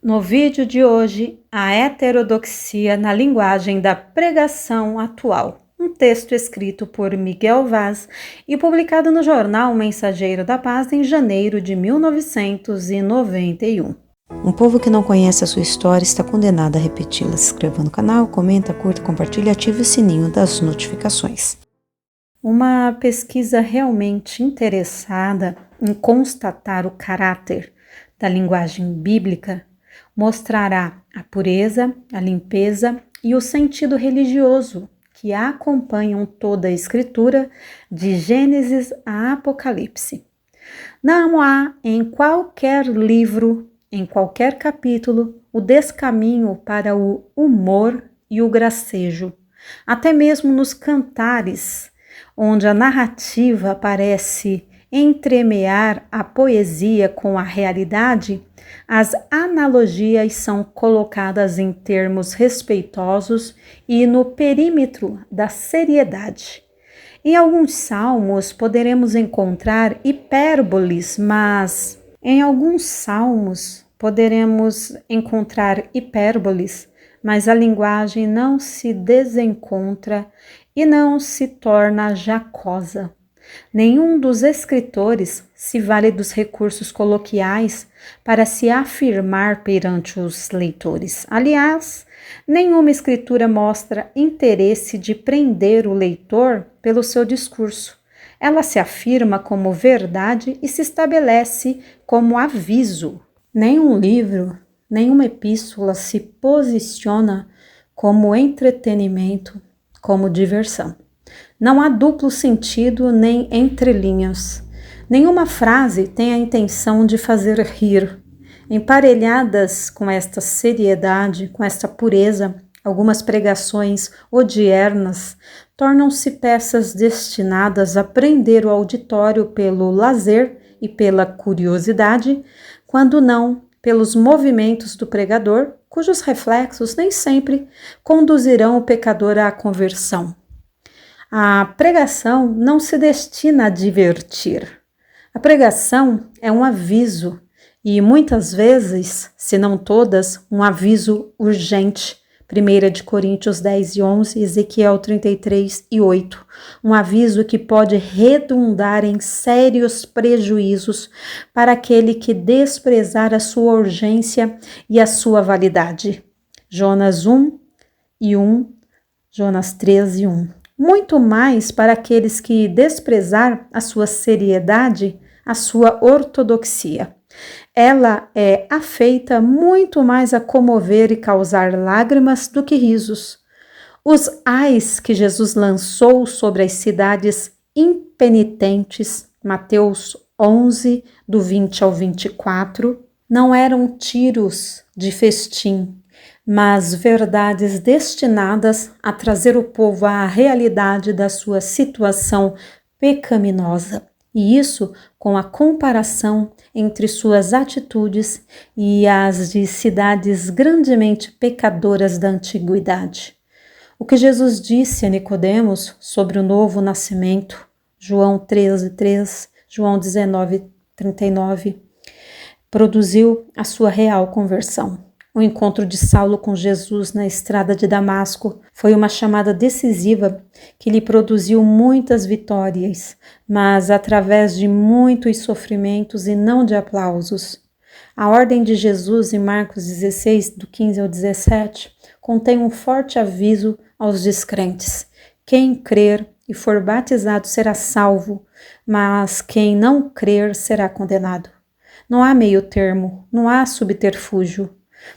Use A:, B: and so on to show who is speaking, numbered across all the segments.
A: No vídeo de hoje, a heterodoxia na linguagem da pregação atual. Um texto escrito por Miguel Vaz e publicado no jornal Mensageiro da Paz em janeiro de 1991.
B: Um povo que não conhece a sua história está condenado a repeti-la. Se inscreva no canal, comenta, curta, compartilha e ative o sininho das notificações.
A: Uma pesquisa realmente interessada em constatar o caráter da linguagem bíblica mostrará a pureza, a limpeza e o sentido religioso que acompanham toda a escritura, de Gênesis a Apocalipse. Não há em qualquer livro, em qualquer capítulo, o descaminho para o humor e o gracejo. Até mesmo nos cantares, onde a narrativa parece entremear a poesia com a realidade, as analogias são colocadas em termos respeitosos e no perímetro da seriedade. Em alguns salmos poderemos encontrar hipérboles, mas a linguagem não se desencontra e não se torna jacosa. Nenhum dos escritores se vale dos recursos coloquiais para se afirmar perante os leitores. Aliás, nenhuma escritura mostra interesse de prender o leitor pelo seu discurso. Ela se afirma como verdade e se estabelece como aviso. Nenhum livro, nenhuma epístola se posiciona como entretenimento, como diversão. Não há duplo sentido nem entrelinhas. Nenhuma frase tem a intenção de fazer rir. Emparelhadas com esta seriedade, com esta pureza, algumas pregações odiernas tornam-se peças destinadas a prender o auditório pelo lazer e pela curiosidade, quando não pelos movimentos do pregador, cujos reflexos nem sempre conduzirão o pecador à conversão. A pregação não se destina a divertir. A pregação é um aviso e muitas vezes, se não todas, um aviso urgente. 1 Coríntios 10 e 11, Ezequiel 33 e 8. Um aviso que pode redundar em sérios prejuízos para aquele que desprezar a sua urgência e a sua validade. Jonas 1 e 1, Jonas 13 e 1. Muito mais para aqueles que desprezar a sua seriedade, a sua ortodoxia. Ela é afeita muito mais a comover e causar lágrimas do que risos. Os ais que Jesus lançou sobre as cidades impenitentes, Mateus 11, do 20 ao 24, não eram tiros de festim, mas verdades destinadas a trazer o povo à realidade da sua situação pecaminosa. E isso com a comparação entre suas atitudes e as de cidades grandemente pecadoras da antiguidade. O que Jesus disse a Nicodemos sobre o novo nascimento, João 13:3, João 19:39, produziu a sua real conversão. O encontro de Saulo com Jesus na estrada de Damasco foi uma chamada decisiva que lhe produziu muitas vitórias, mas através de muitos sofrimentos e não de aplausos. A ordem de Jesus em Marcos 16, do 15 ao 17, contém um forte aviso aos descrentes. Quem crer e for batizado será salvo, mas quem não crer será condenado. Não há meio termo, não há subterfúgio.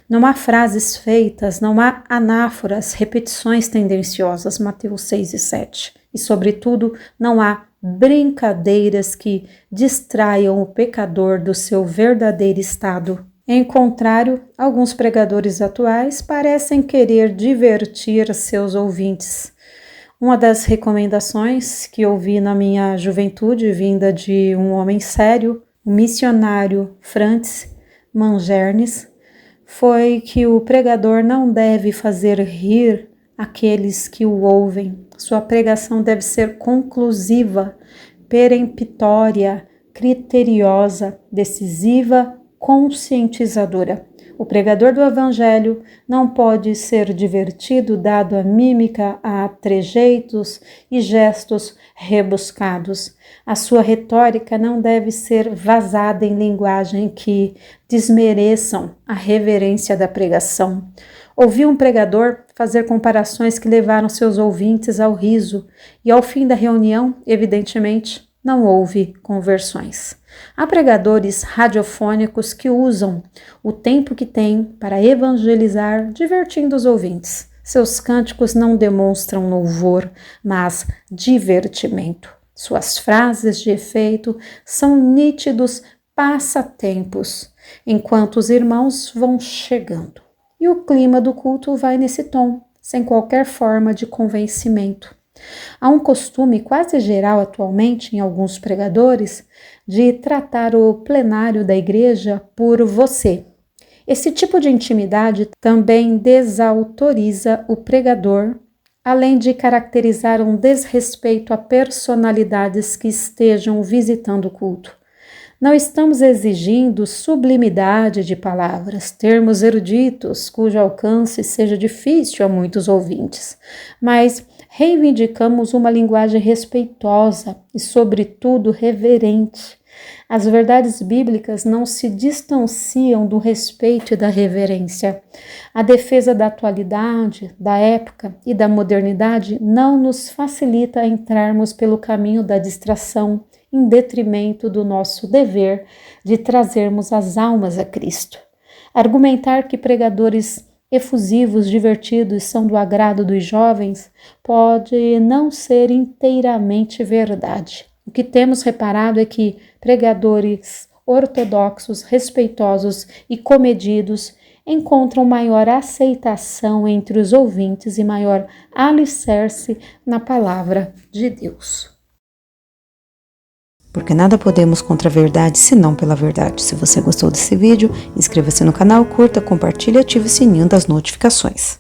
A: Não há frases feitas, não há anáforas, repetições tendenciosas, Mateus 6 e 7. E, sobretudo, não há brincadeiras que distraiam o pecador do seu verdadeiro estado. Em contrário, alguns pregadores atuais parecem querer divertir seus ouvintes. Uma das recomendações que ouvi na minha juventude, vinda de um homem sério, o missionário Francis Mangernes, foi que o pregador não deve fazer rir aqueles que o ouvem. Sua pregação deve ser conclusiva, peremptória, criteriosa, decisiva, conscientizadora. O pregador do Evangelho não pode ser divertido dado a mímica, a trejeitos e gestos rebuscados. A sua retórica não deve ser vazada em linguagem que desmereçam a reverência da pregação. Ouvi um pregador fazer comparações que levaram seus ouvintes ao riso, e ao fim da reunião, evidentemente, não houve conversões. Há pregadores radiofônicos que usam o tempo que têm para evangelizar, divertindo os ouvintes. Seus cânticos não demonstram louvor, mas divertimento. Suas frases de efeito são nítidos passatempos, enquanto os irmãos vão chegando. E o clima do culto vai nesse tom, sem qualquer forma de convencimento. Há um costume quase geral atualmente em alguns pregadores de tratar o plenário da igreja por você. Esse tipo de intimidade também desautoriza o pregador, além de caracterizar um desrespeito a personalidades que estejam visitando o culto. Não estamos exigindo sublimidade de palavras, termos eruditos cujo alcance seja difícil a muitos ouvintes, mas reivindicamos uma linguagem respeitosa e, sobretudo, reverente. As verdades bíblicas não se distanciam do respeito e da reverência. A defesa da atualidade, da época e da modernidade não nos facilita entrarmos pelo caminho da distração, em detrimento do nosso dever de trazermos as almas a Cristo. Argumentar que pregadores efusivos, divertidos são do agrado dos jovens pode não ser inteiramente verdade. O que temos reparado é que pregadores ortodoxos, respeitosos e comedidos encontram maior aceitação entre os ouvintes e maior alicerce na palavra de Deus.
B: Porque nada podemos contra a verdade, senão pela verdade. Se você gostou desse vídeo, inscreva-se no canal, curta, compartilhe e ative o sininho das notificações.